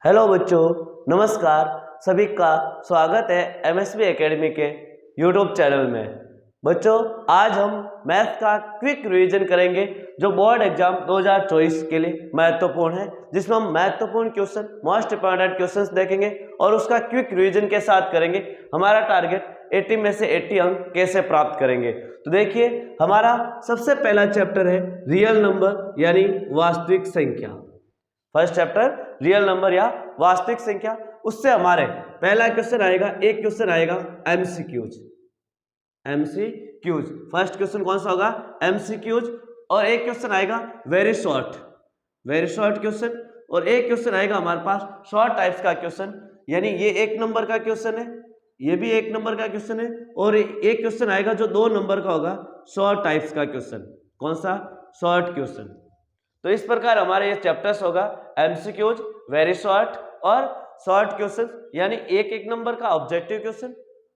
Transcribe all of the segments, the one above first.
Hello बच्चों, नमस्कार। सभी का स्वागत है एमएसबी एकेडमी के यूट्यूब चैनल में। बच्चों, आज हम मैथ का क्विक रिवीजन करेंगे जो बोर्ड एग्जाम 2024 के लिए महत्वपूर्ण है, जिसमें हम महत्वपूर्ण क्वेश्चन, मोस्ट इंपॉर्टेंट क्वेश्चंस देखेंगे और उसका क्विक रिवीजन के साथ करेंगे। हमारा टारगेट 80 में से 80 अंक कैसे प्राप्त करेंगे। तो देखिए, हमारा सबसे पहला चैप्टर है रियल नंबर यानी वास्तविक संख्या। फर्स्ट चैप्टर रियल नंबर या वास्तविक संख्या। उससे हमारे पहला क्वेश्चन आएगा, एक क्वेश्चन आएगा एमसीक्यूज। फर्स्ट क्वेश्चन कौन सा होगा? एमसीक्यूज। और एक क्वेश्चन आएगा वेरी शॉर्ट क्वेश्चन। और एक क्वेश्चन आएगा हमारे पास शॉर्ट टाइप्स का क्वेश्चन, यानी ये एक नंबर का क्वेश्चन है, ये भी एक नंबर का क्वेश्चन है। और एक क्वेश्चन आएगा जो 2 नंबर का होगा, शॉर्ट टाइप्स का क्वेश्चन। कौन सा? Short question. तो इस प्रकार हमारे ये चैप्टर्स होगा एमसीक्यूज, वेरी शॉर्ट और शॉर्ट क्वेश्चन, यानी एक नंबर का ऑब्जेक्टिव क्वेश्चन।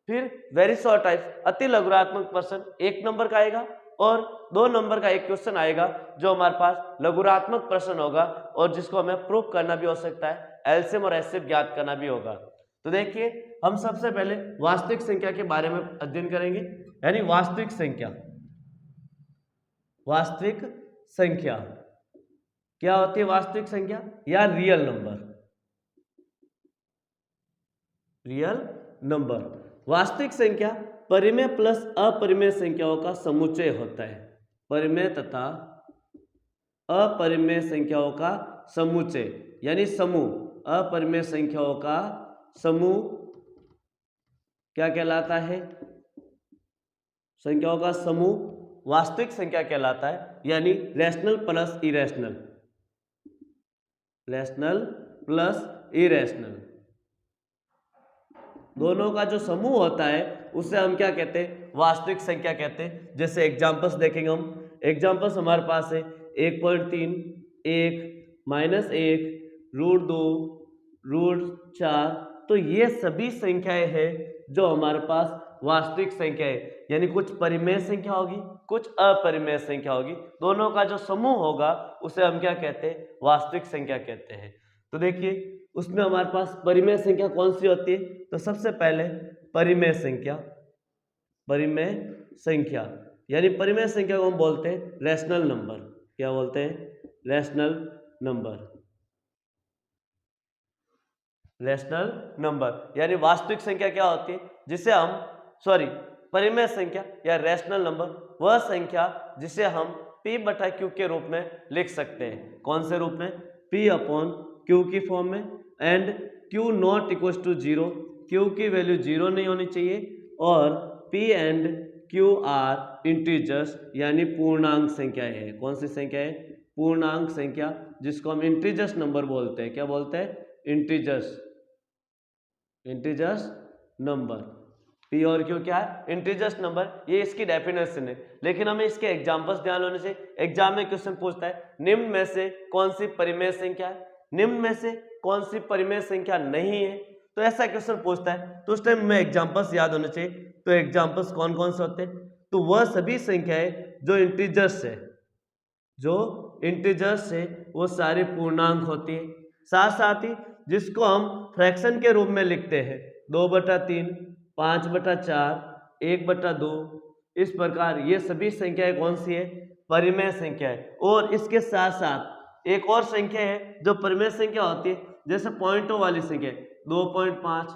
फिर वेरी शॉर्ट टाइप अति लघुरात्मक प्रश्न 1 नंबर का आएगा, और 2 नंबर का एक क्वेश्चन आएगा जो हमारे पास लघुरात्मक प्रश्न होगा और जिसको हमें प्रूफ करना भी हो सकता है, एलसीएम और एचसीएफ ज्ञात करना भी होगा। तो देखिए, हम सबसे पहले वास्तविक संख्या के बारे में अध्ययन करेंगे, यानी वास्तविक संख्या क्या होती है? वास्तविक संख्या या रियल नंबर। वास्तविक संख्या परिमेय प्लस अपरिमेय संख्याओं का समुच्चय होता है। परिमेय तथा अपरिमेय संख्याओं का समुच्चय यानी समूह। अपरिमेय संख्याओं का समूह क्या कहलाता है? संख्याओं का समूह वास्तविक संख्या कहलाता है, यानी रैशनल प्लस इरेशनल दोनों का जो समूह होता है उसे हम क्या कहते हैं? वास्तविक संख्या कहते हैं। जैसे एग्जांपल्स देखेंगे हम। एग्जांपल्स हमारे पास है 1.3, 1, -1, √2, √4। तो ये सभी संख्याएं हैं जो हमारे पास वास्तविक संख्या है, यानी कुछ परिमेय संख्या होगी, कुछ अपरिमेय संख्या होगी। दोनों का जो समूह होगा उसे हम क्या कहते हैं? वास्तविक संख्या कहते हैं। तो देखिए, उसमें हमारे पास परिमेय संख्या कौन सी होती है? तो सबसे पहले परिमेय संख्या यानी परिमेय संख्या को हम बोलते हैं रैशनल नंबर। क्या बोलते हैं? Rational number. यानी वास्तविक संख्या क्या होती है जिसे हम परिमेय संख्या या रैशनल नंबर वह संख्या जिसे हम P/Q के रूप में लिख सकते हैं। कौन से रूप में? P/Q की फॉर्म में। And Q not equal to 0, Q की वैल्यू 0 नहीं होनी चाहिए। और P and Q are integers, यानी पूर्णांक संख्याएं है। कौन सी संख्या है? पूर्णांक संख्या, जिसको हम इंटीजर्स नंबर बोलते हैं। क्या बोलते हैं? Integers number. P और Q क्या है? Integers number. ये इसकी डेफिनेशन है, लेकिन हमें इसके एग्जांपल्स ध्यान होने से एग्जाम में क्वेश्चन पूछता है निम्न में से कौन सी परिमेय संख्या है, निम्न में से कौन सी परिमेय संख्या नहीं है। तो ऐसा क्वेश्चन पूछता है, तो उस टाइम में एग्जांपल्स याद होने चाहिए। तो एग्जांपल्स कौन कौन से होते हैं? तो वह सभी संख्याएं जो इंटीजर्स है वो सारी पूर्णांक होती है। साथ साथ ही जिसको हम फ्रैक्शन के रूप में लिखते हैं, 2/3, 5/4, 1/2। इस प्रकार ये सभी संख्याएं कौन सी है? परिमेय संख्या है। और इसके साथ साथ एक और संख्या है जो परिमेय संख्या होती है, जैसे पॉइंटों वाली संख्या 2.5,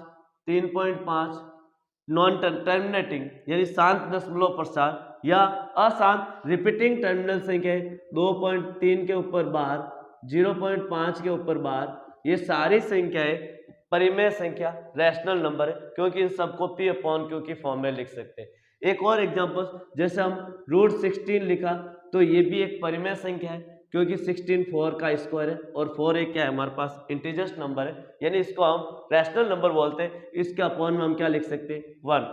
3.5, नॉन टर्मिनेटिंग यानी शांत दशमलव प्रसार, या अशांत रिपीटिंग टर्मिनल संख्या 2.3 के ऊपर बार, 0.5 के ऊपर बार। ये सारी संख्याएं परिमेय संख्या रैशनल नंबर है, क्योंकि इन सबको P/Q की फॉर्म में लिख सकते हैं। एक और एग्जांपल, जैसे हम √16 लिखा, तो ये भी एक परिमेय संख्या है, क्योंकि 16 4 का स्क्वायर है और 4 एक क्या है? हमारे पास इंटीजर्स नंबर है, यानी इसको हम रैशनल नंबर बोलते हैं। इसके अपॉन में हम क्या लिख सकते हैं? 1।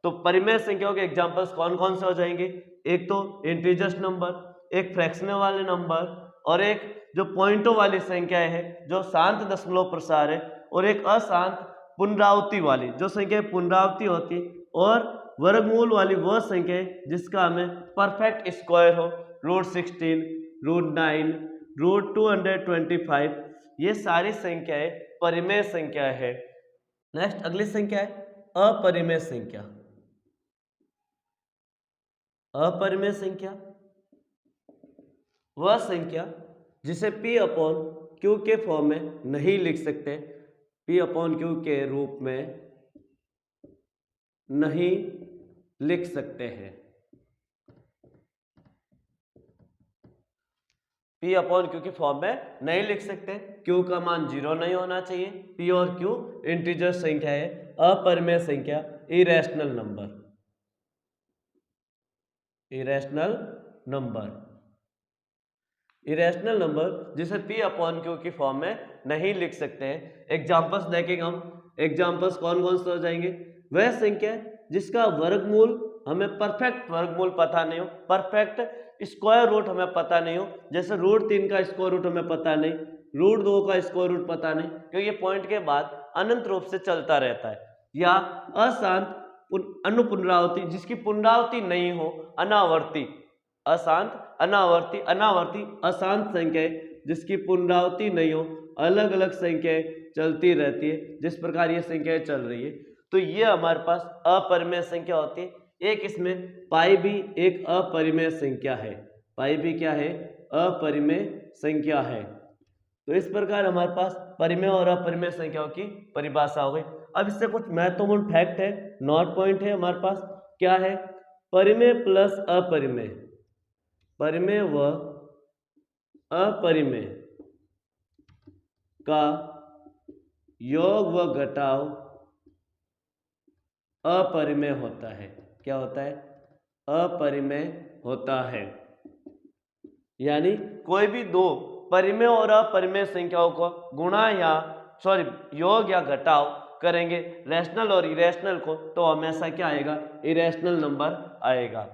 तो परिमेय संख्याओं के एग्जांपल्स कौन कौन से हो जाएंगे? एक तो इंटीजर्स नंबर, एक फ्रैक्शनल वाले नंबर, और एक जो पॉइंटों वाली संख्याएं है जो शांत दशमलव प्रसार है, और एक अशांत पुनरावृत्ति वाली जो संख्या पुनरावृत्ति होती है, और वर्गमूल वाली वह संख्या है जिसका हमें परफेक्ट स्क्वायर हो, √16, √9, √225। ये सारी संख्याएं परिमेय संख्या है। नेक्स्ट अगली संख्या है अपरिमेय संख्या। अपरिमेय संख्या वह संख्या जिसे P अपॉन Q के फॉर्म में नहीं लिख सकते, P अपॉन Q के रूप में नहीं लिख सकते हैं। P अपॉन Q की फॉर्म में नहीं लिख सकते, Q का मान 0 नहीं होना चाहिए। P और Q इंटीजर संख्या है, अपरिमेय संख्या, irrational number, irrational number, irrational number जिसे P अपॉन Q की फॉर्म में नहीं लिख सकते हैं। एग्जाम्पल्स देखेंगे हम। एग्जाम्पल्स कौन कौन से हो जाएंगे? वह संख्या जिसका वर्गमूल हमें परफेक्ट वर्गमूल पता नहीं हो, परफेक्ट स्क्वायर रूट हमें पता नहीं हो, जैसे √3 का स्क्वायर रूट हमें पता नहीं, √2 का स्क्वायर रूट पता नहीं, क्योंकि ये पॉइंट के बाद अनंत रूप से चलता रहता है। या अशांत अनुपुनरावृत्ति जिसकी पुनरावृत्ति नहीं हो, अनावर्ती, अशांत अनावर्ती, अनावर्ती अशांत संख्याएं जिसकी पुनरावृत्ति नहीं हो, अलग अलग संख्याएं चलती रहती है, जिस प्रकार ये संख्याएं चल रही है, तो ये हमारे पास अपरिमेय संख्या होती है। एक इसमें पाई भी एक अपरिमेय संख्या है। पाई भी क्या है? अपरिमेय संख्या है। तो इस प्रकार हमारे पास परिमेय और अपरिमेय संख्याओं की परिभाषा हो गई। अब इससे कुछ महत्वपूर्ण फैक्ट है, नोट पॉइंट है हमारे पास। क्या है? परिमेय प्लस अपरिमेय, परिमेय व अपरिमेय का योग व घटाव अपरिमेय होता है। क्या होता है? अपरिमेय होता है। यानी कोई भी दो परिमेय और अपरिमेय संख्याओं को गुणा या योग या घटाव करेंगे रैशनल और इरेशनल को, तो हमेशा क्या आएगा? इरेशनल नंबर आएगा।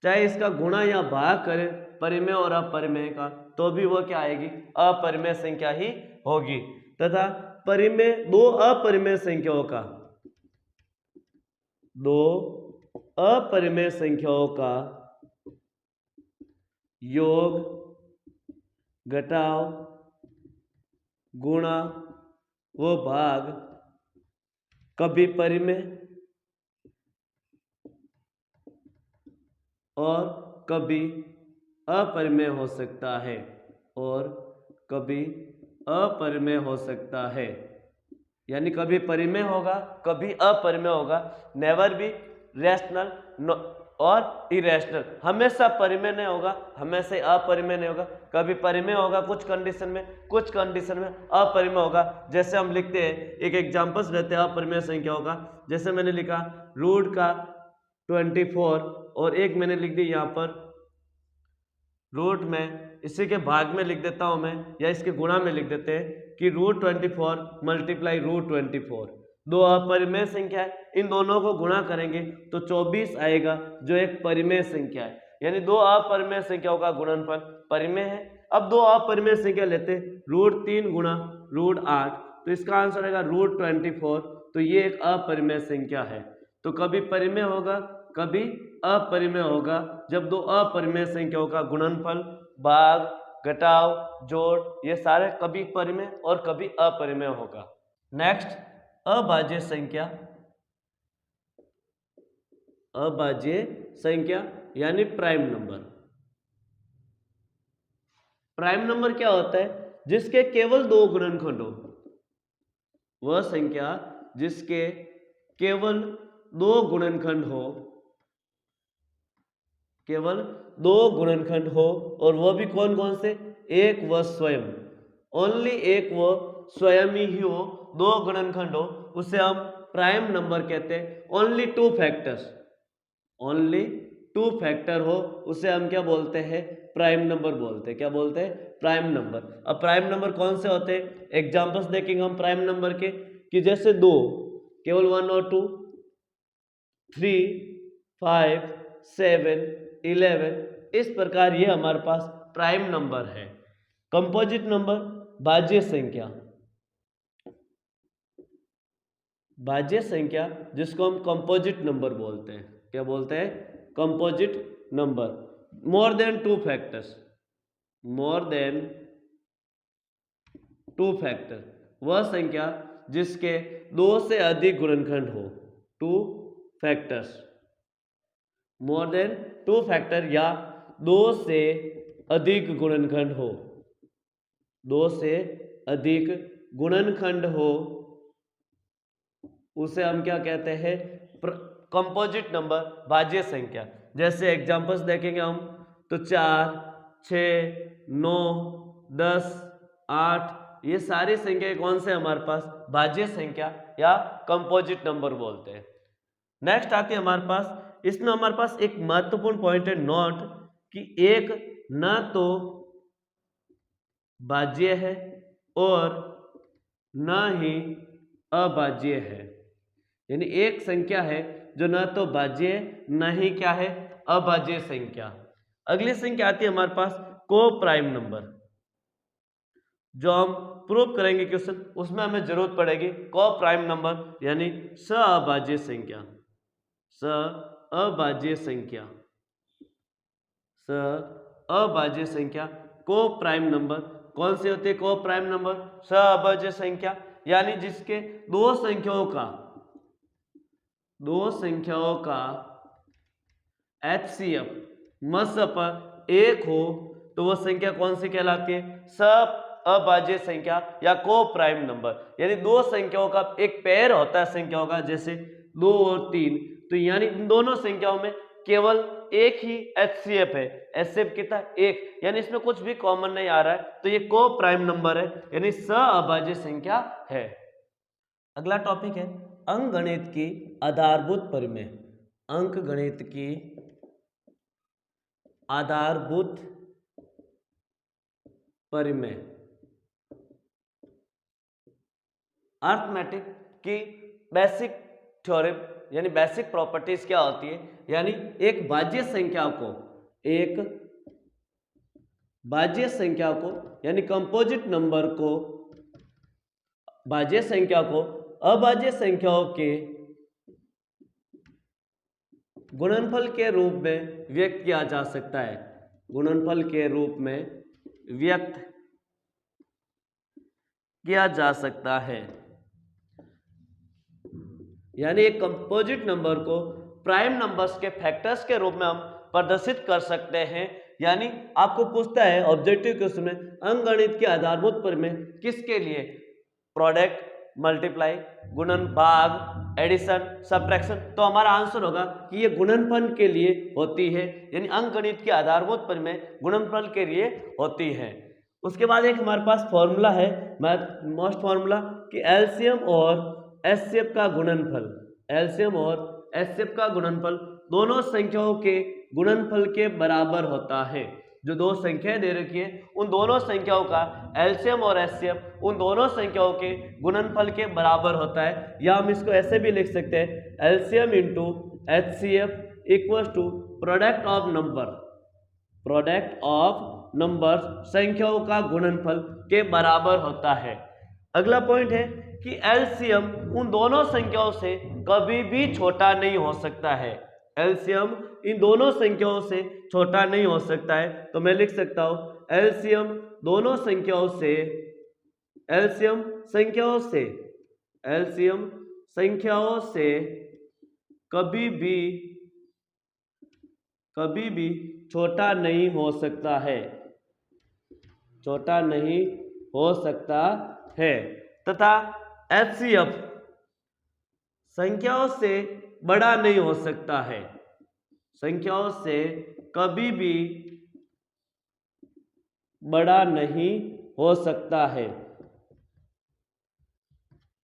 चाहे इसका गुणा या भाग करें परिमेय और अपरिमेय का, तो भी वो क्या आएगी? अपरिमेय संख्या ही होगी। तथा परिमेय दो अपरिमेय संख्याओं का, दो अपरिमेय संख्याओं का योग घटाव गुणा वो भाग कभी परिमेय और कभी अपरिमेय हो सकता है, और कभी अपरिमेय हो सकता है। यानी कभी परिमेय होगा, कभी अपरिमेय होगा। नेवर भी रैशनल और इरेशनल, हमेशा परिमेय नहीं होगा, हमेशा अपरिमेय नहीं होगा। कभी परिमेय होगा कुछ कंडीशन में, कुछ कंडीशन में अपरिमेय होगा। जैसे हम लिखते हैं, एक एग्जांपल्स रहते हैं अपरिमेय संख्याओं का। जैसे मैंने लिखा रूट का 24, और एक मैंने लिख दी यहाँ पर रूट में, इसी के भाग में लिख देता हूं मैं, या इसके गुणा में लिख देते हैं कि √24 मल्टीप्लाई √24। दो अपरिमेय संख्या है, इन दोनों को गुणा करेंगे तो 24 आएगा, जो एक परिमेय संख्या है। यानी दो अपरिमेय संख्याओं का गुणनफल परिमेय है। अब दो अपरिमेय संख्या लेते हैं, √3 गुणा √8, तो इसका आंसर आएगा √24। तो ये एक अपरिमेय संख्या है। तो कभी परिमेय होगा, कभी अपरिमेय होगा। जब दो अपरिमेय संख्याओं का गुणनफल, भाग, घटाव, जोड़, ये सारे कभी परिमेय और कभी अपरिमेय होगा। नेक्स्ट अभाज्य संख्या। अभाज्य संख्या यानी प्राइम नंबर। प्राइम नंबर क्या होता है? जिसके केवल दो गुणनखंड हो। वह संख्या जिसके केवल दो गुणनखंड हो, केवल दो गुणनखंड हो, और वह भी कौन कौन से? एक व स्वयं, ओनली एक व स्वयं ही हो, दो गुणनखंड हो, उसे हम प्राइम नंबर कहते हैं। Only two factors, only two factor हो, उसे हम क्या बोलते हैं? प्राइम नंबर बोलते हैं। क्या बोलते हैं? Prime number. अब प्राइम नंबर कौन से होते हैं? एग्जांपल्स देखेंगे हम प्राइम नंबर के, कि जैसे दो केवल 1 और 2, 3, 5, 7, 11, इस प्रकार ये हमारे पास प्राइम नंबर है। कंपोजिट नंबर भाज्य संख्या, भाज्य संख्या जिसको हम कंपोजिट नंबर बोलते हैं। क्या बोलते हैं? Composite number. More than two factors, more than two factor, वह संख्या जिसके 2 से अधिक गुणनखंड हो, two factors, more than 2 factor या 2 से अधिक गुणनखंड हो, 2 से अधिक गुणनखंड हो, उसे हम क्या कहते हैं, कंपोजिट नंबर, भाज्य संख्या। जैसे एग्जांपल्स देखेंगे हम तो 4, 6, 9, 10, 8, ये सारी संख्याएं कौन से हमारे पास भाज्य संख्या या कंपोजिट नंबर बोलते हैं। नेक्स्ट आती है हमारे पास, इसमें हमारे पास एक महत्वपूर्ण पॉइंट है नोट कि एक न तो भाज्य है और न ही अभाज्य है, यानी एक संख्या है जो न तो भाज्य है न ही क्या है, अभाज्य संख्या। अगली संख्या आती है हमारे पास को प्राइम नंबर, जो हम प्रूव करेंगे क्वेश्चन, उसमें हमें जरूरत पड़ेगी को प्राइम नंबर यानी सअभाज्य संख्या, सअभाज्य संख्या, सअभाज्य संख्या। को प्राइम नंबर कौन सी होती है, को प्राइम नंबर सअभाज्य संख्या, यानी जिसके दो संख्याओं का HCF मध्य पर एक हो तो वह संख्या कौन सी कहलाती है, सअभाज्य संख्या या को प्राइम नंबर। यानी दो संख्याओं का एक पेयर होता है संख्याओं का, जैसे 2 और 3, तो यानी इन दोनों संख्याओं में केवल एक ही HCF है, HCF कितना, एक, यानी इसमें कुछ भी कॉमन नहीं आ रहा है, तो ये को प्राइम नंबर है, यानी सअभाज्य संख्या है। अगला टॉपिक है अंकगणित की आधारभूत परिमेय। अंकगणित की आधारभूत परिमेय, अर्थमेटिक की बेसिक थ्योरम यानी बेसिक प्रॉपर्टीज क्या होती है, यानी एक भाज्य संख्या को यानी कंपोजिट नंबर को, भाज्य संख्या को अभाज्य संख्याओं के गुणनफल के रूप में व्यक्त किया जा सकता है, गुणनफल के रूप में व्यक्त किया जा सकता है। यानी एक कंपोजिट नंबर को प्राइम नंबर्स के फैक्टर्स के रूप में हम प्रदर्शित कर सकते हैं। यानी आपको पूछता है ऑब्जेक्टिव क्वेश्चन में अंकगणित के आधारभूत परिमेय किसके लिए, प्रोडक्ट, मल्टीप्लाई, गुणन, भाग, एडिशन, सब्ट्रैक्शन, तो हमारा आंसर होगा कि ये गुणनफल के लिए होती है, यानी अंकगणित की आधारभूत परिमेय गुणनफल के लिए होती है। उसके बाद एक हमारे पास फॉर्मूला है, मोस्ट फॉर्मूला, कि एलसीएम और एचसीएफ का गुणनफल, एलसीएम और एचसीएफ का गुणनफल दोनों संख्याओं के गुणनफल के बराबर होता है। जो दो संख्याएं दे रखी है उन दोनों संख्याओं का एलसीएम और एचसीएफ उन दोनों संख्याओं के गुणनफल के बराबर होता है, या हम इसको ऐसे भी लिख सकते हैं, LCM into HCF equal to product of number, product of number संख्याओं का गुणनफल के बराबर होता है। अगला पॉइंट है कि एलसीएम उन दोनों संख्याओं से कभी भी छोटा नहीं हो सकता है, एलसीएम इन दोनों संख्याओं से छोटा नहीं हो सकता है। तो मैं लिख सकता हूं एलसीएम दोनों संख्याओं से, एलसीएम संख्याओं से कभी भी छोटा नहीं हो सकता है, छोटा नहीं हो सकता है, तथा एचसीएफ संख्याओं से बड़ा नहीं हो सकता है, संख्याओं से कभी भी बड़ा नहीं हो सकता है।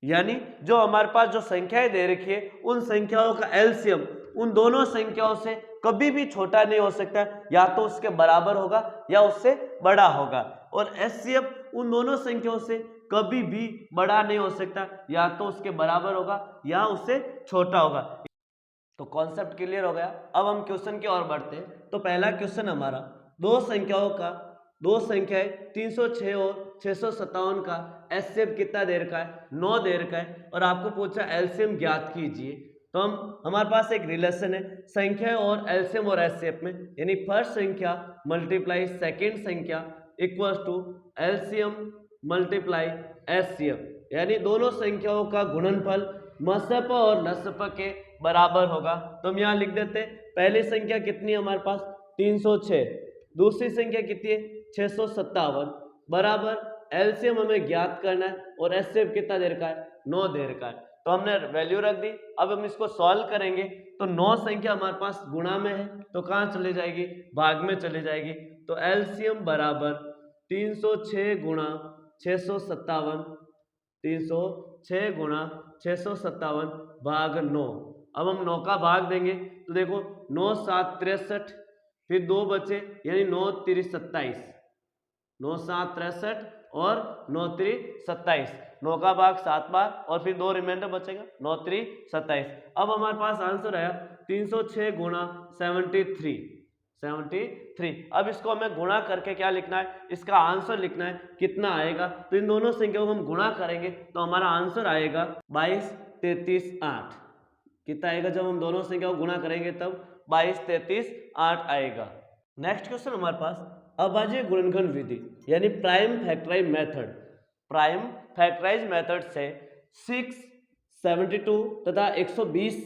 यानी जो हमारे पास जो संख्याएं दे रखी है उन संख्याओं का एलसीएम उन दोनों संख्याओं से कभी भी छोटा नहीं हो सकता, या तो उसके बराबर होगा या उससे बड़ा होगा, और एचसीएफ उन दोनों संख्याओं से कभी भी बड़ा नहीं हो सकता, या तो उसके बराबर होगा या उससे छोटा होगा। तो कॉन्सेप्ट क्लियर हो गया। अब हम क्वेश्चन की ओर बढ़ते हैं। तो पहला क्वेश्चन हमारा दो संख्याएं 306 और 657 का एचसीएफ कितना दे रखा है, 9 दे रखा है, और आपको पूछा एलसीएम ज्ञात कीजिए। तो हमारे पास एक रिलेशन है संख्या और एलसीएम और एचसीएफ में, यानी फर्स्ट संख्या मल्टीप्लाई सेकेंड संख्या equal to LCM multiply HCF, यानी दोनों संख्याओं का गुणनफल मसप और लसप के बराबर होगा। तो हम यहाँ लिख देते हैं, पहली संख्या कितनी है हमारे पास 306, दूसरी संख्या कितनी है 657, बराबर एलसीएम हमें ज्ञात करना है और एचसीएफ कितना दे रखा है 9 दे रखा है। तो हमने वैल्यू रख दी। अब हम इसको सॉल्व करेंगे तो 9 संख्या हमारे पास गुणा में है तो कहाँ चले जाएगी, भाग में चले जाएगी। तो एलसीएम बराबर 306 गुणा 657, 306 गुणा 657 भाग 9। अब हम 9 का भाग देंगे तो देखो 9 7 63, फिर 2 बचे यानी 9 3 27, 9 7 63 और 9 3 27, 9 का भाग 7 बार और फिर 2 रिमाइंडर बचेगा 9 3 27। अब हमारे पास आंसर आया 306 गुणा 73। अब इसको हमें गुणा करके क्या लिखना है, इसका आंसर लिखना है कितना आएगा। तो इन दोनों संख्याओं को हम गुणा करेंगे तो हमारा आंसर आएगा 22 33 8। कितना आएगा जब हम दोनों संख्याओं को गुणा करेंगे तब 22 33 8 आएगा। नेक्स्ट क्वेश्चन हमारे पास अभाज्य गुणनखंड विधि यानी prime factorise method. Prime factorise method से 6 72 तथा 120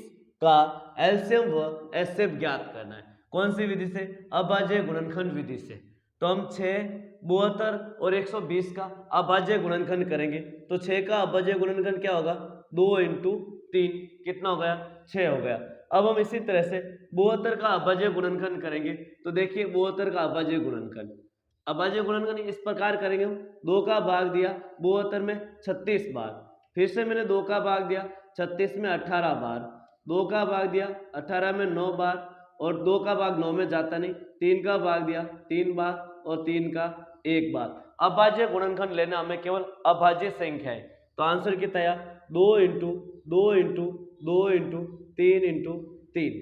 का एलसीएम व एचसीएफ ज्ञात करना है। कौन सी विधि से, अभाज्य गुणनखंड विधि से। तो हम 6 72 और 120 का अभाज्य गुणनखंड करेंगे तो 6 का अभाज्य गुणनखंड क्या होगा 2 × 3 कितना हो गया 6 हो गया। अब हम इसी तरह से 72 का अभाज्य गुणनखंड करेंगे तो देखिए 72 का अभाज्य गुणनखंड, अभाज्य गुणनखंड इस प्रकार करेंगे हम 2 का भाग दिया 72 में 36 बार, फिर से मैंने 2 का भाग दिया 36 में 18 बार, 2 का भाग दिया 18 में 9 बार और 2 का भाग 9 में जाता नहीं, 3 का भाग दिया 3 बार और 3 का 1 बार। अभाज्य गुणनखंड लेना हमें केवल अभाज्य संख्या है। तो आंसर कितना आया 2 × 2 × 2 × 3 × 3।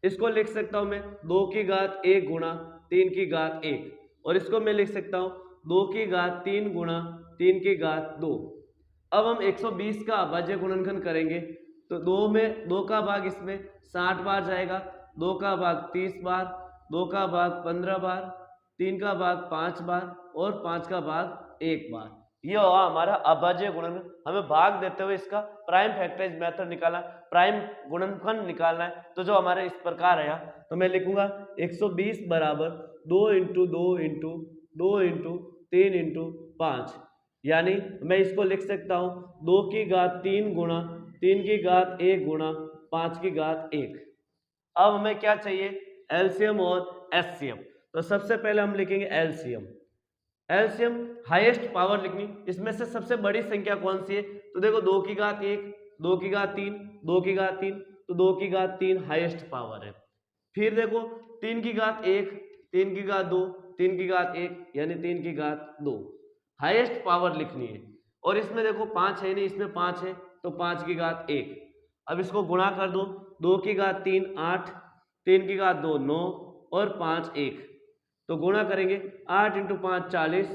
इसको लिख सकता हूं मैं 2 की घात 1 गुणा 3 की घात 1 और इसको मैं लिख सकता हूं 2 की घात 3 गुणा 3 की घात 2। अब हम 120 का अभाज्य गुणनखंड करेंगे तो 2 का भाग इसमें 60 बार जाएगा, 2 का भाग 30 बार, 2 का भाग 15 बार, 3 का भाग 5 बार और 5 का भाग 1 बार। ये हुआ हमारा अभाज्य गुणनखंड। हमें भाग देते हुए इसका प्राइम फैक्टराइज मेथड निकालना, प्राइम गुणनखंड निकालना है। तो जो हमारे इस प्रकार आया तो मैं लिखूंगा 120 बराबर 2 × 2 × 2 × 3 × 5, यानी मैं इसको लिख सकता हूं 2 की घात 3 गुणा 3 की घात 1 गुणा 5 की घात 1। अब हमें क्या चाहिए एलसीएम और एचसीएफ। तो सबसे पहले हम लिखेंगे एलसीएम। एलसीएम हाईएस्ट पावर लिखनी, इसमें से सबसे बड़ी संख्या कौन सी है तो देखो 2 की घात 1 2 की घात 3 2 की घात 3, तो 2 की घात 3 हाईएस्ट पावर है। फिर देखो 3 की घात 1 3 की घात 2 3 की घात 1 यानी 3 की घात 2 हाईएस्ट पावर लिखनी है। और इसमें देखो 5 है नहीं, इसमें 5 है तो 5 की घात 1। अब इसको गुणा कर दो, 2 की घात 3 8, 3 की घात 2 9 और 5 1। तो गुणा करेंगे 8 × 5 40,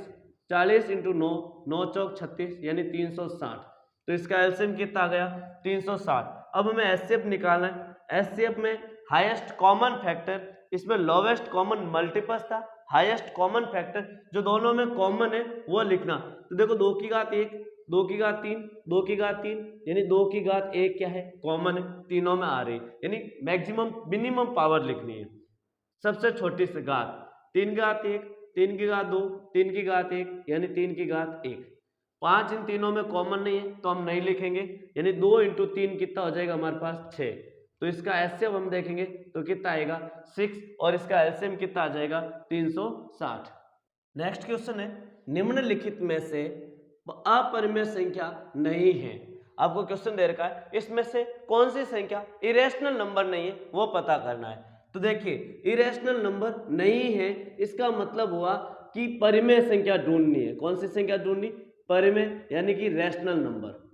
40 × 9 9 चौक 36 यानी 360। तो इसका एलसीएम कितना आ गया 360। अब हमें एचसीएफ निकालना है। एचसीएफ में हाईएस्ट कॉमन फैक्टर, इसमें लोवेस्ट कॉमन मल्टीपल था, हाईएस्ट कॉमन फैक्टर जो दोनों में कॉमन है वो लिखना। तो देखो 2 की घात 1 2 की घात 3 2 की घात 3 यानी 2 की घात 1 क्या है कॉमन है, तीनों में आ रही, यानी मैक्सिमम मिनिमम पावर लिखनी है। सबसे छोटी सी घात 3 की घात 1 3 की घात 2 3 की घात 1 यानी 3 की घात 1। 5 इन तीनों में कॉमन नहीं है तो हम नहीं लिखेंगे, यानी 2 × 3 कितना हो जाएगा हमारे पास 6। तो इसका एचसीएफ हम देखेंगे तो कितना आएगा 6 और इसका एलसीएम कितना आ जाएगा 360। नेक्स्ट क्वेश्चन है निम्नलिखित में से अपरिमेय संख्या नहीं है। आपको क्वेश्चन दे रखा है इसमें से कौन सी संख्या इरेशनल नंबर नहीं है वो पता करना है। तो देखिए इरेशनल नंबर नहीं है इसका मतलब हुआ कि परिमेय संख्या ढूंढनी है। कौन सी संख्या ढूंढनी, परिमेय यानी कि रैशनल नंबर।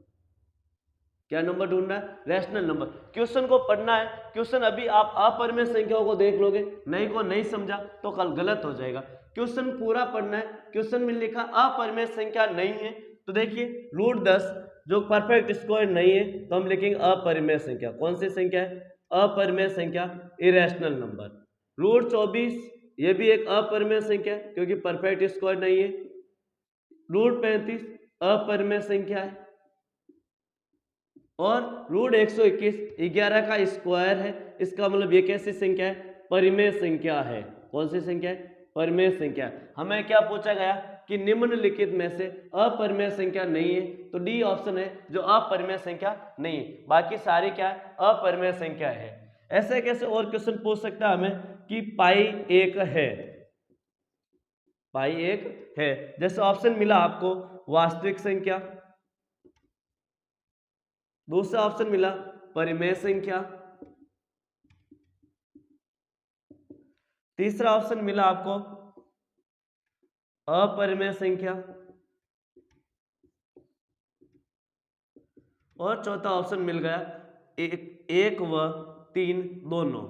क्या नंबर ढूंढना है, रैशनल नंबर। क्वेश्चन को पढ़ना है, क्वेश्चन अभी आप अपरिमेय संख्याओं को देख लोगे, नहीं को नहीं समझा तो कल गलत हो जाएगा। क्वेश्चन पूरा पढ़ना है। क्वेश्चन में लिखा अपरिमेय संख्या नहीं है तो देखिए √10 जो परफेक्ट स्क्वायर नहीं है तो हम लिखेंगे अपरिमेय संख्या। कौन सी संख्या है, अपरिमेय संख्या, इरेशनल नंबर। √24 ये भी एक अपरिमेय संख्या क्योंकि परफेक्ट स्क्वायर नहीं है। √35 अपरिमेय संख्या है और √121 11 का स्क्वायर है। इसका मतलब ये कैसी संख्या है? परिमेय संख्या है। कौन सी संख्या है? परिमेय संख्या। हमें क्या पूछा गया कि निम्नलिखित में से अपरिमेय संख्या नहीं है, तो डी ऑप्शन है जो अपरिमेय संख्या नहीं है, बाकी सारी क्या है? अपरिमेय संख्या है। ऐसे कैसे और क्वेश्चन पूछ सकता है हमें कि पाई एक है, पाई एक है, जैसे ऑप्शन मिला आपको वास्तविक संख्या, दूसरा ऑप्शन मिला परिमेय संख्या, तीसरा ऑप्शन मिला आपको अपरिमेय संख्या और चौथा ऑप्शन मिल गया एक व 3 दोनों।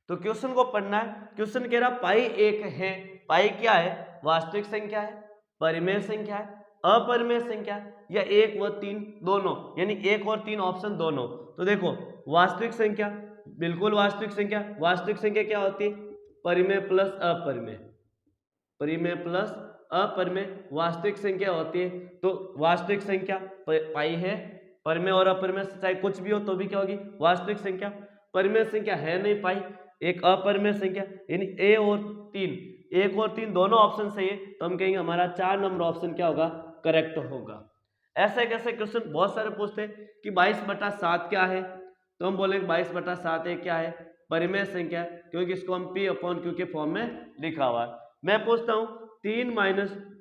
तो क्वेश्चन को पढ़ना है। क्वेश्चन कह रहा पाई एक है, पाई क्या है? वास्तविक संख्या है, परिमेय संख्या है, अपरिमेय संख्या है, या 1 व 3 दोनों, यानी 1 और 3 ऑप्शन दोनों। तो देखो वास्तविक संख्या, बिल्कुल वास्तविक संख्या। वास्तविक संख्या क्या होती है? परिमेय प्लस अपरिमेय, परिमेय प्लस अपरिमेय वास्तविक संख्या होती है। तो वास्तविक संख्या पाई है, परिमेय और अपरिमेय चाहे कुछ भी हो तो भी क्या होगी? वास्तविक संख्या। परिमेय संख्या है नहीं पाई, एक अपरिमेय संख्या, यानी ए और 3, 1 और 3 दोनों ऑप्शन सही है, तो हम कहेंगे हमारा 4 नंबर ऑप्शन क्या होगा? करेक्ट होगा। ऐसे कैसे क्वेश्चन बहुत सारे पूछते हैं कि 22/7 क्या है, तो हम बोलेंगे 22/7 क्या है? परिमेय संख्या, क्योंकि इसको हम P/Q के फॉर्म में लिखा हुआ है। मैं पूछता हूं 3 -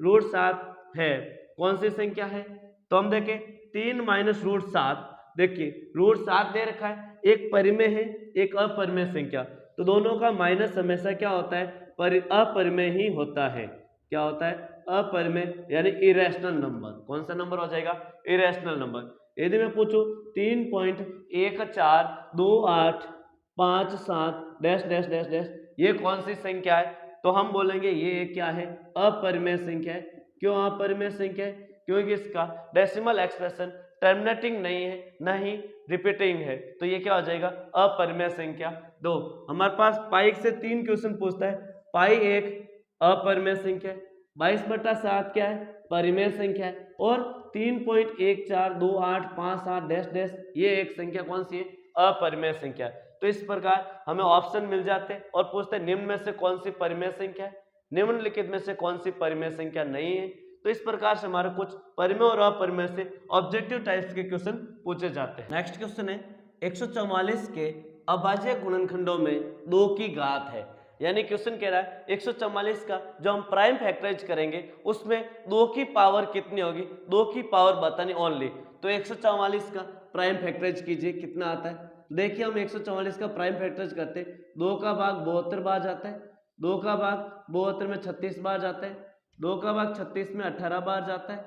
√7 है, कौन सी संख्या है? तो हम देखें 3 - √7, देखिए √7 दे रखा है, एक परिमेय है एक अपरिमेय संख्या, तो दोनों का माइनस हमेशा क्या होता है? अपरिमेय ही होता है। क्या होता है? अपरिमेय, यानी इरेशनल नंबर। कौन सा नंबर हो जाएगा? Irrational number. यदि मैं पूछूं 3.142857 डैश डैश डैश डैश, ये कौन सी संख्या है? तो हम बोलेंगे ये क्या है? अपरिमेय संख्या है। क्यों अपरिमेय संख्या है? क्योंकि इसका डेसिमल एक्सप्रेशन टर्मिनेटिंग नहीं है, ना ही रिपीटिंग है, तो ये क्या हो जाएगा? अपरिमेय संख्या। दो, हमारे पास पाई से 3 क्वेश्चन पूछता है। पाई एक अपरिमेय संख्या है, 22/7 क्या है? परिमेय संख्या है, और 3.142857 डैश डैश ये एक संख्या कौन सी है? अपरिमेय संख्या। तो इस प्रकार हमें ऑप्शन मिल जाते हैं और पूछते हैं निम्न में से कौन सी परिमेय संख्या है, निम्नलिखित में से कौन सी परिमेय संख्या नहीं है। तो इस प्रकार से हमारे कुछ परिमेय और अपरिमेय से ऑब्जेक्टिव टाइप्स के क्वेश्चन पूछे जाते हैं। नेक्स्ट क्वेश्चन है 144 के अभाज्य गुणनखंडों में 2 की घात है, यानी क्वेश्चन कह रहा है 144 का जो हम प्राइम फैक्टराइज करेंगे उसमें 2 की पावर कितनी होगी? 2 की पावर बतानी ओनली। तो 144 का प्राइम फैक्टराइज कीजिए, कितना आता है? देखिए हम 144 का प्राइम फैक्टराइज करते हैं, 2 का भाग 72 बार जाता है, 2 का भाग 72 में 36 बार जाता है, 2 का भाग 36 में 18 बार जाता है,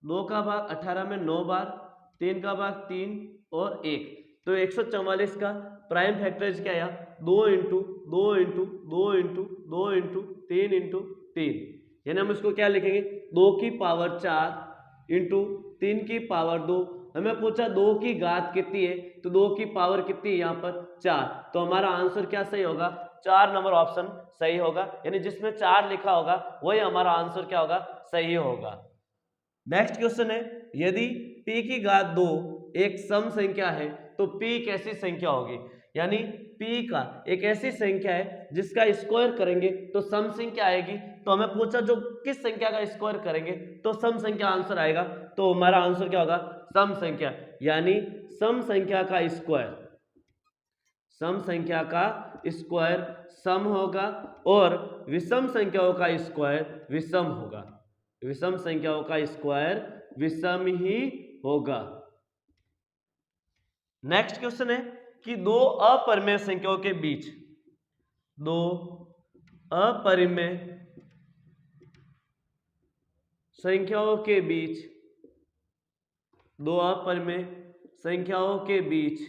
2 का भाग 18 में 9 बार, 3 का भाग 3 और 1। तो 144 का प्राइम फैक्टराइज क्या आया? 2 into 2 into 2 into 2 into 3 into 3, यानी हम इसको क्या लिखेंगे? 2 की पावर 4 इंटू 3 की पावर 2। हमें पूछा 2 की घात कितनी है, तो 2 की पावर कितनी है यहाँ पर? 4। तो हमारा आंसर क्या सही होगा? 4 नंबर ऑप्शन सही होगा, यानी जिसमें 4 लिखा होगा वही हमारा आंसर क्या होगा? सही होगा। नेक्स्ट क्वेश्चन है यदि p की घात 2 एक सम संख्या है तो p कैसी संख्या होगी? यानी p का एक ऐसी संख्या है जिसका स्क्वायर करेंगे तो सम संख्या आएगी। तो हमें पूछा जो किस संख्या का स्क्वायर करेंगे तो सम संख्या आंसर आएगा, तो हमारा आंसर क्या होगा? सम संख्या, यानी सम संख्या का स्क्वायर, सम संख्या का स्क्वायर सम होगा और विषम संख्याओं का स्क्वायर विषम होगा, विषम संख्याओं का स्क्वायर विषम ही होगा। नेक्स्ट क्वेश्चन है कि 2 अपरिमेय संख्याओं के बीच, 2 अपरिमेय संख्याओं के बीच, 2 अपरिमेय संख्याओं के बीच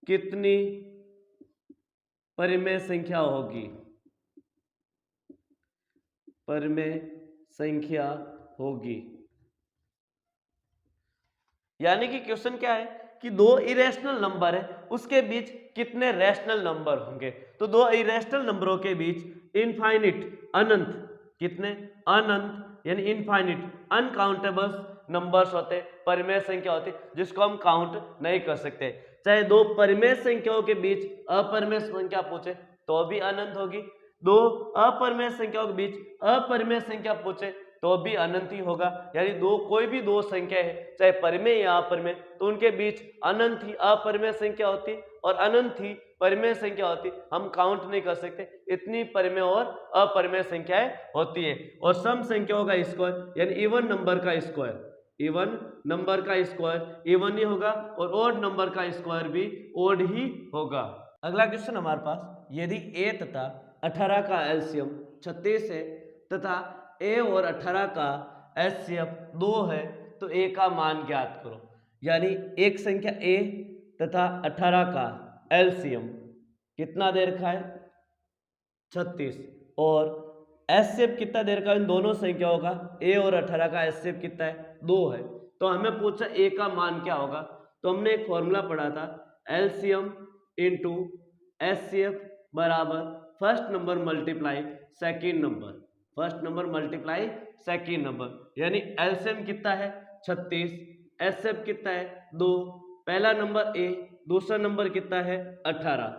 कितनी परिमेय संख्या होगी? परिमेय संख्या होगी, यानी कि क्वेश्चन क्या है कि 2 इरेशनल नंबर है उसके बीच कितने रैशनल नंबर होंगे? तो 2 इरेशनल नंबरों के बीच इनफाइनिट अनंत कितने? अनंत यानी इनफाइनिट, अनकाउंटेबल नंबर्स होते, परिमेय संख्या होती जिसको हम काउंट नहीं कर सकते। चाहे दो परिमेय संख्याओं के बीच अपरिमेय संख्या पूछे तो भी अनंत होगी, दो अपरिमेय संख्याओं के बीच अपरिमेय संख्या पूछे तो भी अनंत ही होगा। यानी दो कोई भी दो संख्या है चाहे परिमेय या अपरिमेय तो उनके बीच अनंत ही अपरिमेय संख्या होती और अनंत ही परिमेय संख्या होती, हम काउंट नहीं कर सकते, इतनी परिमेय और अपरिमेय संख्याएं होती है। और सम संख्याओं का स्क्वायर यानी इवन नंबर का स्क्वायर, इवन नंबर का स्क्वायर इवन ही होगा और ओड नंबर का स्क्वायर भी ओड ही होगा। अगला क्वेश्चन हमारे पास, यदि a तथा 18 का एलसीएम 36 है तथा a और 18 का एचसीएफ 2 है तो a का मान ज्ञात करो। यानी एक संख्या a तथा 18 का एलसीएम कितना दे रखा है? 36 और एचसीएफ कितना दे रखा है इन दोनों संख्याओं का? a और 18 का एचसीएफ कितना है? 2 है। तो हमें पूछा a का मान क्या होगा, तो हमने एक फॉर्मूला पढ़ा था एलसीएम इंटू एचसीएफ बराबर first number multiply second number, first number multiply second number. यानी एलसीएम कितना है? 36, एचसीएफ कितना है? 2, पहला नंबर a, दूसरा नंबर कितना है? 18,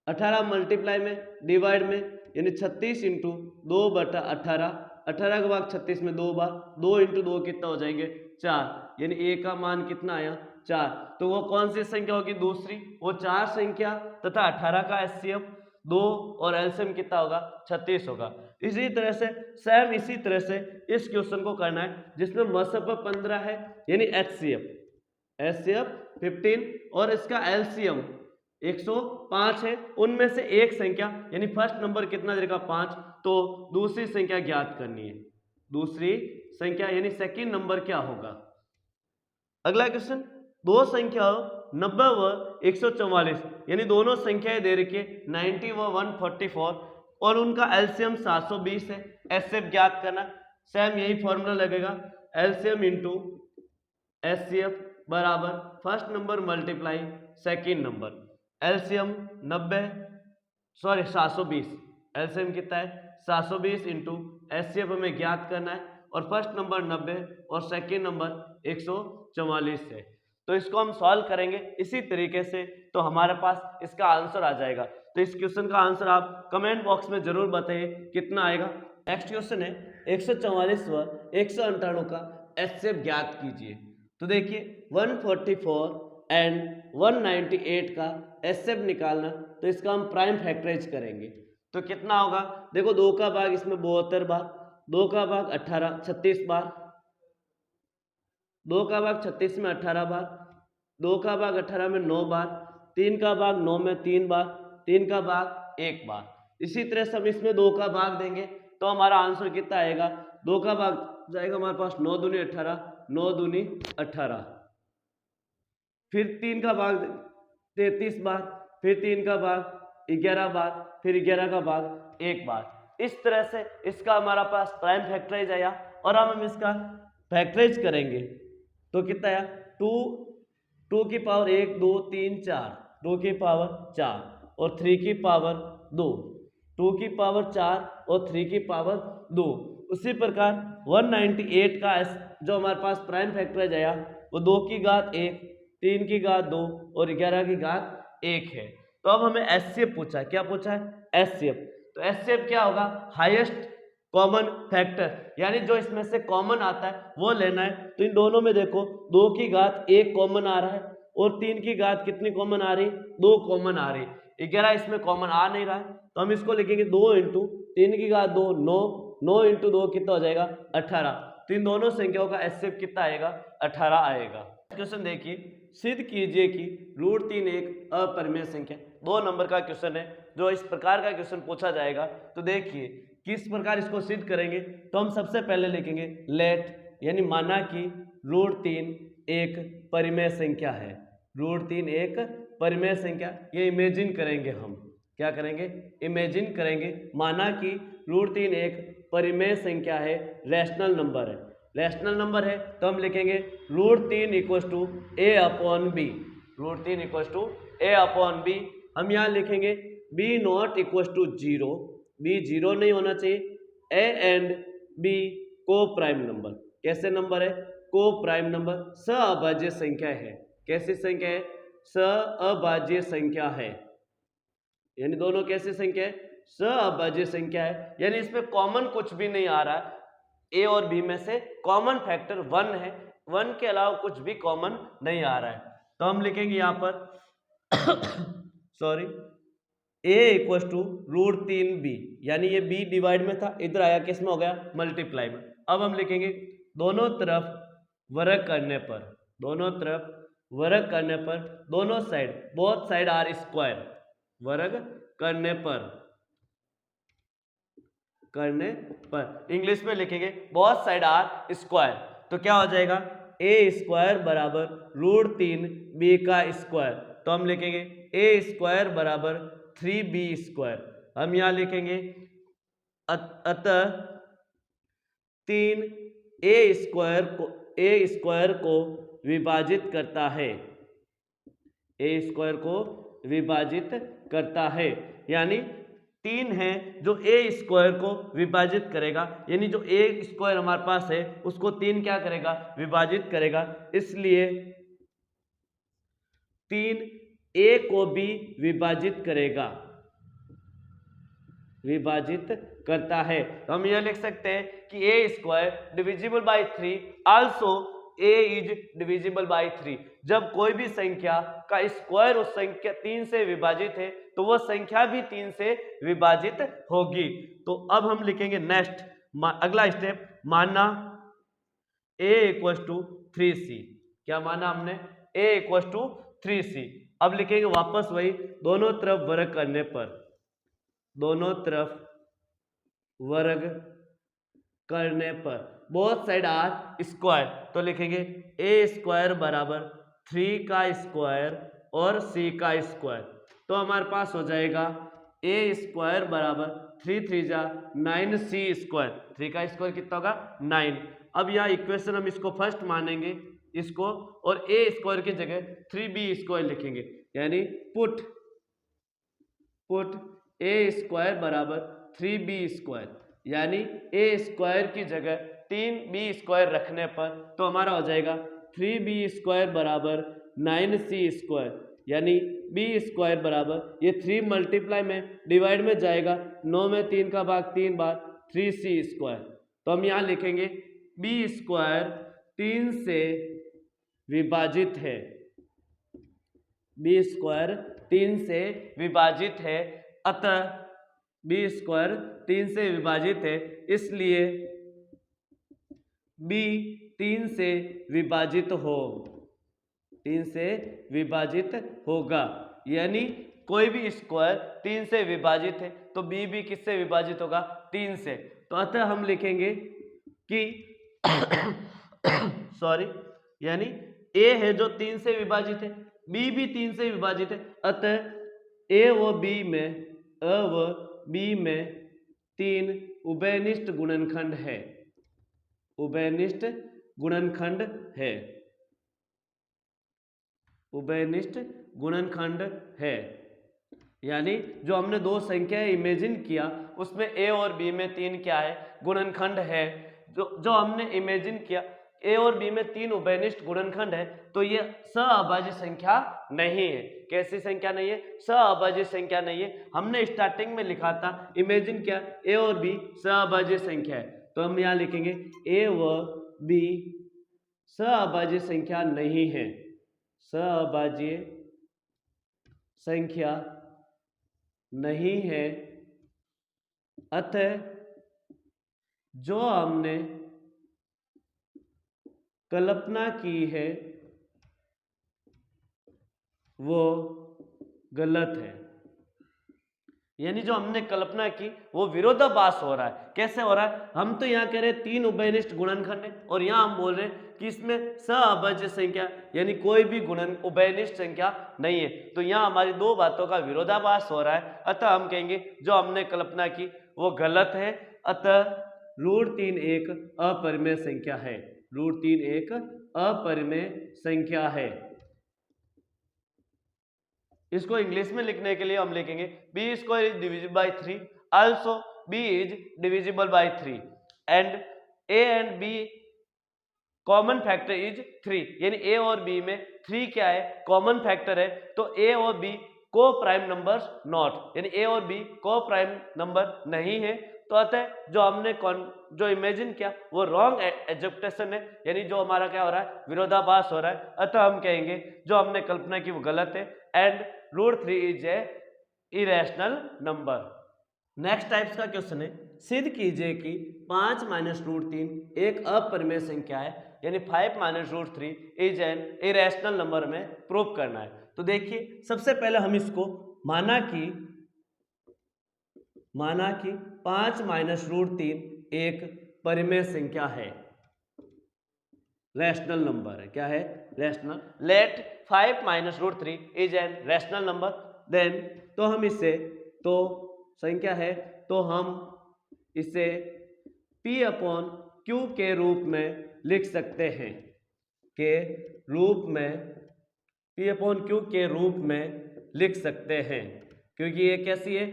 18 मल्टीप्लाई में डिवाइड में यानी 36 इंटू 2/18, 18 का भाग 36 में 2 बार, 2 इंटू 2 कितना हो जाएंगे? 4, यानी a का मान कितना आया? 4। तो वो कौन सी संख्या होगी? दूसरी, वो 4 संख्या तथा 18 का एचसीएफ 2 और एलसीएम कितना होगा? 36 होगा। इसी तरह से सेम इसी तरह से इस क्वेश्चन को करना है जिसमें मसब 15 है यानी एचसीएफ 15 और इसका एलसीएम 105 है, उनमें से एक संख्या यानी फर्स्ट नंबर कितना देगा? 5, तो दूसरी संख्या ज्ञात करनी है, दूसरी संख्या यानी सेकंड नंबर क्या होगा। अगला क्वेश्चन, दो संख्याओं 90 व 144 यानी दोनों संख्याएं दे रखी है 90 व 144 और उनका एलसीएम 720 है, एचसीएफ ज्ञात करना। सेम यही फॉर्मूला लगेगा एलसीएम इंटू एचसीएफ बराबर first number multiply second number. LCM 720, LCM कितना है? 720 इंटू एचसीएफ हमें ज्ञात करना है और फर्स्ट नंबर 90 और सेकेंड नंबर 144 है। तो इसको हम सॉल्व करेंगे इसी तरीके से तो हमारे पास इसका आंसर आ जाएगा। तो इस क्वेश्चन का आंसर आप कमेंट बॉक्स में जरूर बताइए कितना आएगा। नेक्स्ट क्वेश्चन है 144 व 198 का एचसीएफ ज्ञात कीजिए। तो देखिए 144 एंड 198 का एचसीएफ निकालना, तो इसका हम प्राइम फैक्टराइज करेंगे तो कितना होगा? देखो 2 का भाग इसमें 72 बार, 2 का भाग 36 बार, 2 का भाग 36 में 18 बार, 2 का भाग 18 में 9 बार, 3 का भाग 9 में 3 बार, 3 का भाग 1 बार। इसी तरह से हम इसमें 2 का भाग देंगे तो हमारा आंसर कितना आएगा? 2 का भाग जाएगा हमारे पास 9 दूनी 18, 9 दूनी 18, फिर 3 का भाग 33 बार, फिर 3 का भाग 11 बार, फिर 11 का भाग 1 बार। इस तरह से इसका हमारा पास प्राइम फैक्टराइज आया और हम इसका फैक्टराइज करेंगे तो कितना आया? 2 की पावर 1 2 3 4, 2 की पावर 4 और 3 की पावर 2, 2 की पावर 4 और 3 की पावर 2। उसी प्रकार 198 का जो हमारे पास प्राइम फैक्टराइज आया वो 2 की घात 1, 3 की घात 2 और 11 की घात 1 है। तो अब हमें एचसीएफ पूछा है, क्या पूछा है? एचसीएफ। तो एचसीएफ क्या होगा? हाईएस्ट कॉमन फैक्टर, यानी जो इसमें से कॉमन आता है वो लेना है। तो इन दोनों में देखो 2 की घात 1 कॉमन आ रहा है और 3 की घात कितनी कॉमन आ रही? 2 कॉमन आ रही। 11 इसमें कॉमन आ नहीं रहा है तो हम इसको लिखेंगे 2 इंटू 3 की घात 2 9, 9 इंटू 2 कितना हो जाएगा? 18। तो इन दोनों संख्याओं का एचसीएफ कितना आएगा? 18 आएगा। क्वेश्चन देखिए, सिद्ध कीजिए कि √3 एक अपरिमेय संख्या। 2 नंबर का क्वेश्चन है जो इस प्रकार का क्वेश्चन पूछा जाएगा। तो देखिए किस प्रकार इसको सिद्ध करेंगे। तो हम सबसे पहले लिखेंगे लेट, यानी माना कि √3 एक परिमेय संख्या है, √3 एक परिमेय संख्या। ये इमेजिन करेंगे हम, क्या करेंगे? इमेजिन करेंगे। माना कि √3 एक परिमेय संख्या है, रैशनल नंबर है, रैशनल नंबर है तो हम लिखेंगे √3 = a/b, √3 = a/b। हम यहाँ लिखेंगे b0 = 0, b 0 नहीं होना चाहिए, ए एंड बी को प्राइम नंबर। कैसे नंबर है? को प्राइम नंबर, सअभाज्य संख्या है। कैसी संख्या है? सअभाज्य संख्या है। यानी दोनों कैसी संख्या है? सअभाज्य संख्या है, यानी इसमें कॉमन कुछ भी नहीं आ रहा है। ए और बी में से कॉमन फैक्टर 1 है, 1 के अलावा कुछ भी कॉमन नहीं आ रहा है। तो हम लिखेंगे यहां पर sorry, a equal to √3b, यानी ये b डिवाइड में था, इधर आया किस में हो गया? मल्टीप्लाई में। अब हम लिखेंगे दोनों तरफ वर्ग करने पर, दोनों तरफ वर्ग करने पर, दोनों side, both side are square, वर्ग करने पर इंग्लिश में लिखेंगे बोथ साइड आर स्क्वायर। तो क्या हो जाएगा? ए स्क्वायर बराबर √3b का स्क्वायर। तो हम लिखेंगे ए स्क्वायर बराबर 3b स्क्वायर। हम यहां लिखेंगे अतः 3 ए स्क्वायर को विभाजित करता है, ए स्क्वायर को विभाजित करता है, यानी 3 है जो ए स्क्वायर को विभाजित करेगा, यानी जो ए स्क्वायर हमारे पास है उसको 3 क्या करेगा? विभाजित करेगा। इसलिए 3 ए को भी विभाजित करेगा, विभाजित करता है। तो हम यह लिख सकते हैं कि a square divisible by 3, also a is divisible by 3। जब कोई भी संख्या का स्क्वायर उस संख्या 3 से विभाजित है तो वह संख्या भी 3 से विभाजित होगी। तो अब हम लिखेंगे नेक्स्ट, अगला स्टेप, माना a इक्वल टू 3c। क्या माना हमने? a equal to 3c। अब लिखेंगे वापस वही, दोनों तरफ वर्ग करने पर, दोनों तरफ वर्ग करने पर, बोथ साइड आर स्क्वायर। तो लिखेंगे ए स्क्वायर बराबर 3 का स्क्वायर और c का स्क्वायर। तो हमारे पास हो जाएगा ए स्क्वायर बराबर 3 3 जा 9c स्क्वायर। 3 का स्क्वायर कितना होगा? 9। अब यह इक्वेशन हम इसको फर्स्ट मानेंगे इसको, और ए स्क्वायर की जगह 3b स्क्वायर लिखेंगे, यानी पुट ए स्क्वायर बराबर 3b स्क्वायर, यानी ए स्क्वायर की जगह 3b स्क्वायर रखने पर तो हमारा हो जाएगा 3b स्क्वायर बराबर 9c स्क्वायर, यानी b स्क्वायर बराबर, ये 3 मल्टीप्लाई में डिवाइड में जाएगा, 9 में 3 का भाग 3 बार, 3c स्क्वायर। तो हम यहाँ लिखेंगे b स्क्वायर 3 से विभाजित है, b स्क्वायर 3 से विभाजित है, अतः b स्क्वायर 3 से विभाजित है, इसलिए b 3 से विभाजित हो, 3 से विभाजित होगा, यानी कोई भी स्क्वायर 3 से विभाजित है तो b भी किससे विभाजित होगा? 3 से। तो अतः हम लिखेंगे कि सॉरी, यानी a है जो 3 से विभाजित है, b भी 3 से विभाजित है, अतः a व b में 3 उभयनिष्ठ गुणनखंड है, उभयनिष्ठ गुणनखंड है, उभयनिष्ठ गुणनखंड है, यानी जो हमने दो संख्याएं इमेजिन किया उसमें a और b में 3 क्या है? गुणनखंड है। जो हमने इमेजिन किया a और b में 3 उभयनिष्ठ गुणनखंड है, तो ये सअभाज्य संख्या नहीं है। कैसी संख्या नहीं है? सअभाज्य संख्या नहीं है। हमने स्टार्टिंग में लिखा था, इमेजिन किया a और b सअभाज्य संख्या है, तो हम यहाँ लिखेंगे a व b सअभाज्य संख्या नहीं है, सअभाज्य संख्या नहीं है, अतः जो हमने कल्पना की है वो गलत है, यानी जो हमने कल्पना की वो विरोधाभास हो रहा है। कैसे हो रहा है? हम तो यहाँ कह रहे हैं 3 उभयनिष्ठ गुणनखंड है, और यहाँ हम बोल रहे हैं कि इसमें सअभाज्य संख्या यानी कोई भी उभयनिष्ठ संख्या नहीं है। तो यहाँ हमारी दो बातों का विरोधाभास हो रहा है, अतः हम कहेंगे जो हमने कल्पना की वो गलत है, अतः √3 एक अपरिमेय संख्या है, √3 एक अपरिमेय संख्या है। इसको इंग्लिश में लिखने के लिए हम लिखेंगे b square is divisible by 3, also b is divisible by 3 and a and b common factor is 3, यानी ए और बी में 3 क्या है, कॉमन फैक्टर है। तो ए और बी को प्राइम नंबर्स नॉट, यानी ए और बी को प्राइम नंबर नहीं है। तो अतः जो हमने जो इमेजिन किया वो रॉन्ग एडजप्टेशन है, यानी जो हमारा क्या हो रहा है, विरोधाभास हो रहा है। अतः हम कहेंगे जो हमने कल्पना की वो गलत है and √3 is a irrational number. Next types का क्वेश्चन है, सिद्ध कीजिए कि 5 माइनस √3 एक अपरिमेय संख्या है, यानी 5 minus √3 is an irrational number में प्रूव करना है। तो देखिए सबसे पहले हम इसको माना कि 5 माइनस √3 एक परिमेय संख्या है, रैशनल नंबर है। क्या है, rational. Let 5 minus √3 is an rational number, then तो हम इसे, तो संख्या है तो हम इसे P अपॉन Q के रूप में लिख सकते हैं, के रूप में P अपॉन Q के रूप में लिख सकते हैं, क्योंकि ये कैसी है,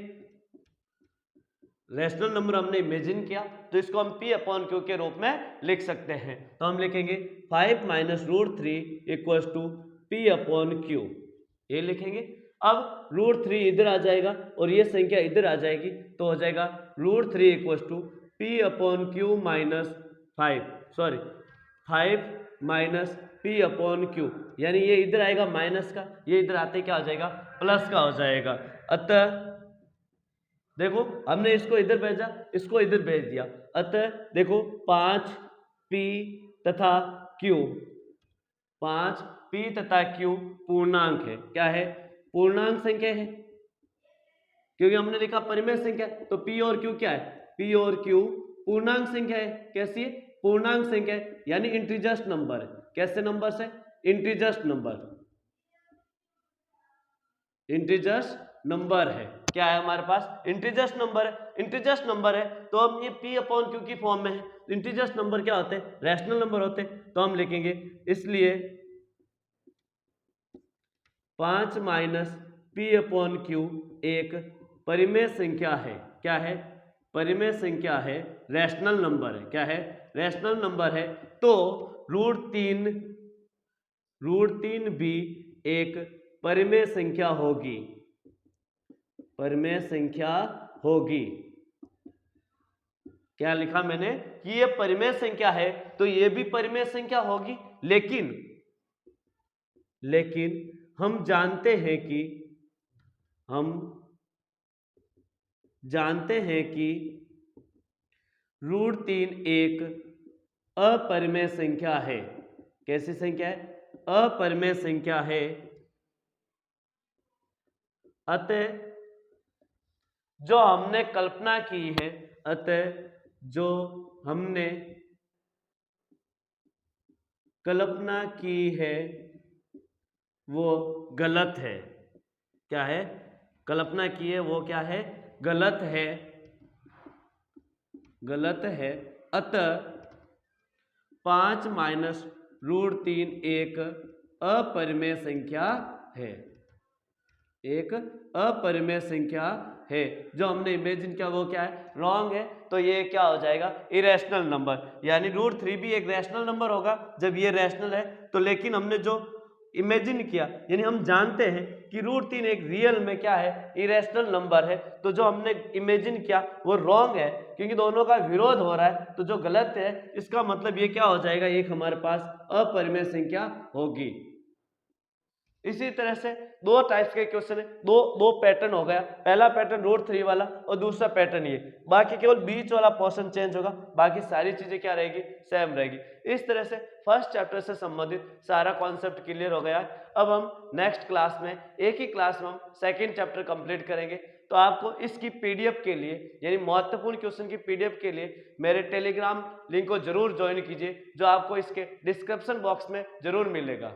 रैशनल नंबर हमने इमेजिन किया तो इसको हम P अपॉन Q के रूप में लिख सकते हैं। तो हम लिखेंगे 5 minus √3 equals to P upon Q, ये लिखेंगे। अब √3 इधर आ जाएगा और ये संख्या इधर आ जाएगी, तो हो जाएगा √3 equals to P upon Q minus 5 minus P upon Q, यानी ये इधर आएगा माइनस का, ये इधर आते क्या हो जाएगा, प्लस का हो जाएगा। अतः देखो हमने इसको इधर भेजा, इसको इधर भेज दिया। अतः देखो 5P तथा Q, 5P तथा Q पूर्णांक है। क्या है, पूर्णांक संख्या है, क्योंकि हमने देखा परिमेय संख्या, तो P और Q क्या है, P और Q पूर्णांक संख्या है। कैसी है, पूर्णांक संख्या है, यानी इंटीजर्स नंबर है। कैसे नंबर है, इंटीजर्स नंबर, इंटीजर्स नंबर है। क्या है हमारे पास, इंटीजर्स नंबर है। इंटीजर्स नंबर है तो हम ये P अपॉन Q की फॉर्म में है। इंटीजर्स नंबर क्या होते हैं, रैशनल नंबर होते हैं। तो हम लिखेंगे इसलिए 5 माइनस P अपॉन Q एक परिमेय संख्या है। क्या है, परिमेय संख्या है, रैशनल नंबर है। क्या है, रैशनल नंबर है। तो √3 भी एक परिमेय संख्या होगी, परिमेय संख्या होगी। क्या लिखा मैंने कि ये परिमेय संख्या है तो ये भी परिमेय संख्या होगी, लेकिन हम जानते हैं कि √3 एक अपरिमेय संख्या है। कैसी संख्या है, अपरिमेय संख्या है। अतः जो हमने कल्पना की है, वो गलत है। क्या है, कल्पना की है वो क्या है, गलत है, गलत है। अतः 5 माइनस √3 एक अपरिमेय संख्या है, एक अपरिमेय संख्या है। जो हमने इमेजिन किया वो क्या है, रॉन्ग है। तो ये क्या हो जाएगा, इरेशनल नंबर, यानी √3 भी एक रैशनल नंबर होगा जब ये रैशनल है। तो लेकिन हमने जो इमेजिन किया, यानी हम जानते हैं कि √3 एक रियल में क्या है, इरेशनल नंबर है। तो जो हमने इमेजिन किया वो रॉन्ग है, क्योंकि दोनों का विरोध हो रहा है। तो जो गलत है इसका मतलब ये क्या हो जाएगा, एक हमारे पास अपरिमेय संख्या होगी। इसी तरह से दो टाइप्स के क्वेश्चन है, दो पैटर्न हो गया। पहला पैटर्न √3 वाला और दूसरा पैटर्न ये। बाकी केवल बीच वाला पोर्शन चेंज होगा, बाकी सारी चीजें क्या रहेगी, सेम रहेगी। इस तरह से फर्स्ट चैप्टर से संबंधित सारा कॉन्सेप्ट क्लियर हो गया है। अब हम नेक्स्ट क्लास में, एक ही क्लास में हम सेकेंड चैप्टर कंप्लीट करेंगे। तो आपको इसकी पीडीएफ के लिए, यानी महत्वपूर्ण क्वेश्चन की पीडीएफ के लिए मेरे टेलीग्राम लिंक को जरूर ज्वाइन कीजिए, जो आपको इसके डिस्क्रिप्शन बॉक्स में जरूर मिलेगा।